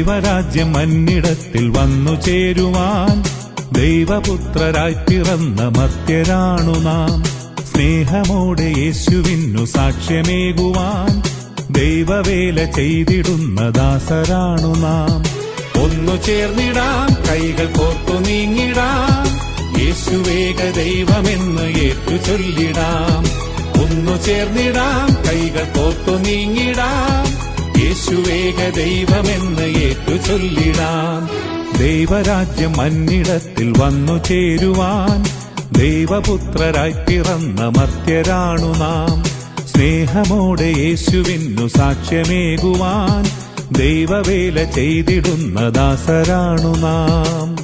ദൈവരാജ്യം മന്നിടത്തിൽ വന്നു ചേരുവാൻ ദൈവപുത്രരായി പിറന്ന മർത്യരാണു നാം. സ്നേഹമോടെ യേശുവിനു സാക്ഷ്യമേകുവാൻ ദൈവവേല ചെയ്തിടുന്ന ദാസരാണു നാം. ഒന്നു ചേർന്നിടാം, കൈകൾ കോർത്തു നീങ്ങിടാം, യേശുവേക ദൈവമെന്ന് ഏറ്റു ചൊല്ലിടാം. ഒന്നു ചേർന്നിടാം, കൈകൾ കോർത്തു നീങ്ങിടാം, യേശുവേക ദൈവമെന്ന് ഏറ്റു ചൊല്ലിടാം. ദൈവരാജ്യം മന്നിടത്തിൽ വന്നു ചേരുവാൻ ദൈവപുത്രരായി പിറന്ന മർത്യരാണു നാം. സ്നേഹമോടെ യേശുവിനു സാക്ഷ്യമേകുവാൻ ദൈവവേല ചെയ്തിടുന്ന ദാസരാണു നാം.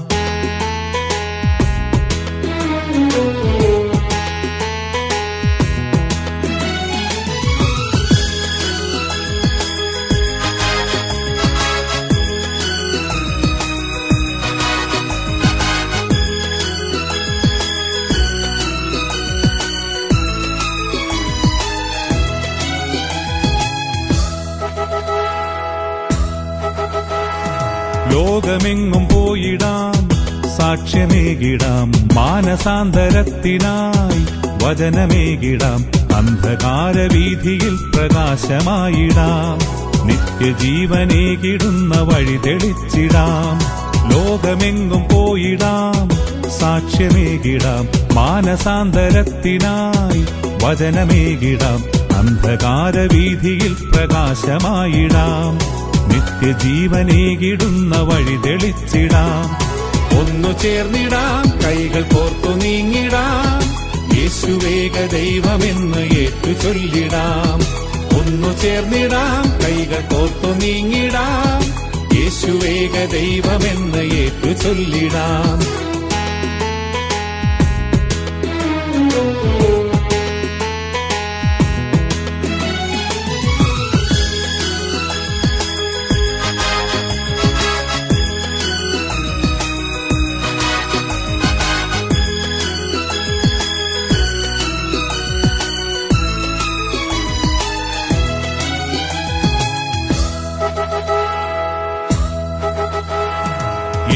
ലോകമെങ്ങും പോയിടാം, സാക്ഷ്യമേകിടാം, മാനസാന്തരത്തിനായി വചനമേകിടാം, അന്ധകാരവീഥിയിൽ പ്രകാശമായിടാം, നിത്യജീവനേകിടുന്ന വഴി തെളിച്ചിടാം. ലോകമെങ്ങും പോയിടാം, സാക്ഷ്യമേകിടാം, മാനസാന്തരത്തിനായി വചനമേകിടാം, അന്ധകാരവീഥിയിൽ പ്രകാശമായിടാം, നിത്യജീവനേകിടുന്ന വഴി തെളിച്ചിടാം. ഒന്നു ചേർന്നിടാം, കൈകൾ കോർത്തു നീങ്ങിടാം, യേശുവേക ദൈവമെന്ന് ഏറ്റു ചൊല്ലിടാം. ഒന്നു ചേർന്നിടാം, കൈകൾ കോർത്തു നീങ്ങിടാം, യേശുവേക ദൈവമെന്ന് ഏറ്റു ചൊല്ലിടാം.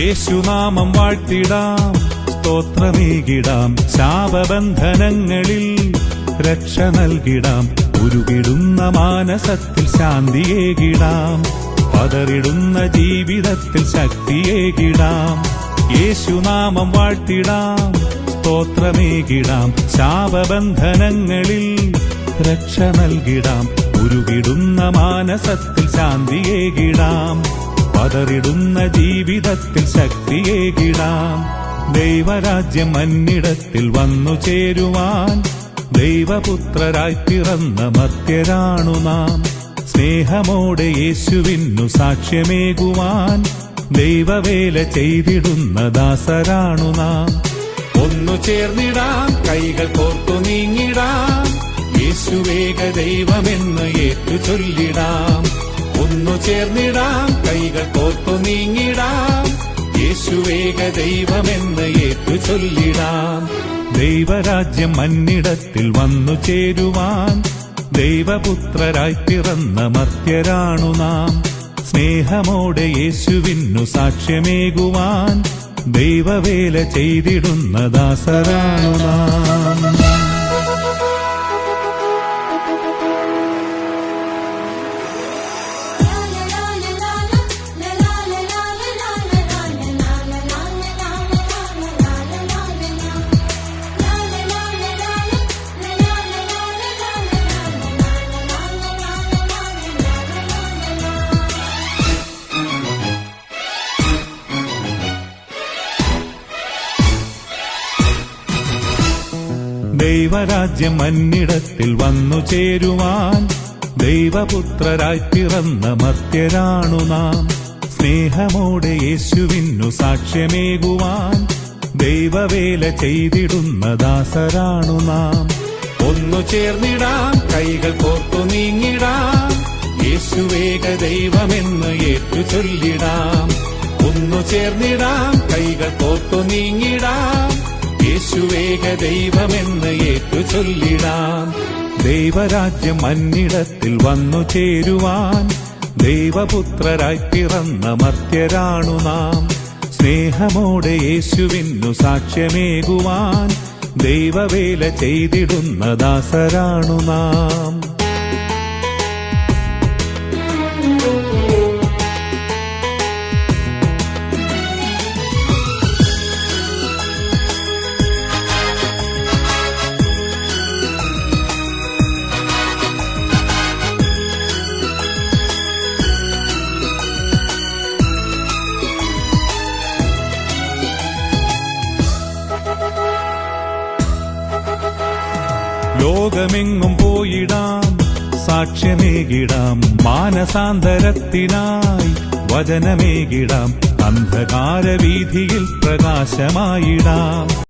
യേശുനാമം വാഴ്ത്തിടാം, സ്തോത്രമേകിടാം, ശാപബന്ധനങ്ങളിൽ രക്ഷ നൽകിടാം, ഉരുകിടുന്ന മാനസത്തിൽ ശാന്തിയേകിടാം, പതറിടുന്ന ജീവിതത്തിൽ ശക്തിയേകിടാം. യേശുനാമം വാഴ്ത്തിടാം, സ്തോത്രമേകിടാം, ശാപബന്ധനങ്ങളിൽ രക്ഷ നൽകിടാം, ഉരുകിടുന്ന മാനസത്തിൽ ശാന്തിയേകിടാം, പതറിടുന്ന ജീവിതത്തിൽ ശക്തിയേകിടാം. ദൈവരാജ്യം മന്നിടത്തിൽ വന്നു ചേരുവാൻ ദൈവപുത്രരായി പിറന്ന മർത്യരാണു നാം. സ്നേഹമോടെ യേശുവിനു സാക്ഷ്യമേകുവാൻ ദൈവവേല ചെയ്തിടുന്ന ദാസരാണു നാം. ഒന്നു ചേർന്നിടാം, കൈകൾ കോർത്തു നീങ്ങിടാം, യേശുവേക ദൈവമെന്ന് ഏറ്റു ചൊല്ലിടാം. ഒന്നു ചേർന്നിടാം, കൈകൾ കോർത്തു നീങ്ങിടാം, യേശുവേക ദൈവമെന്ന് ഏറ്റു ചൊല്ലിടാം. ദൈവരാജ്യം മന്നിടത്തിൽ വന്നു ചേരുവാൻ ദൈവപുത്രരായി പിറന്ന മർത്യരാണു നാം. സ്നേഹമോടെ യേശുവിനു സാക്ഷ്യമേകുവാൻ ദൈവവേല ചെയ്തിടുന്ന ദാസരാണു നാം. ദൈവരാജ്യം മന്നിടത്തിൽ വന്നു ചേരുവാൻ ദൈവപുത്രരായി പിറന്ന മർത്യരാണു നാം. സ്നേഹമോടെ യേശുവിനു സാക്ഷ്യമേകുവാൻ ദൈവവേല ചെയ്തിടുന്ന ദാസരാണു നാം. ഒന്നു ചേർന്നിടാം, കൈകൾ കോർത്തു നീങ്ങിടാം, യേശുവേക ദൈവമെന്ന് ഏറ്റു ചൊല്ലിടാം. ഒന്നു ചേർന്നിടാം, കൈകൾ കോർത്തു നീങ്ങിടാം, യേശുവേക ദൈവമെന്ന് ഏറ്റു ചൊല്ലിടാം. ദൈവരാജ്യം മന്നിടത്തിൽ വന്നു ചേരുവാൻ ദൈവപുത്രരായി പിറന്ന മർത്യരാണു നാം. സ്നേഹമോടെ യേശുവിനു സാക്ഷ്യമേകുവാൻ ദൈവവേല ചെയ്തിടുന്ന ദാസരാണു നാം. ലോകമെങ്ങും പോയിടാം, സാക്ഷ്യമേകിടാം, മാനസാന്തരത്തിനായി വചനമേകിടാം, അന്ധകാരവീഥിയിൽ പ്രകാശമായിടാം.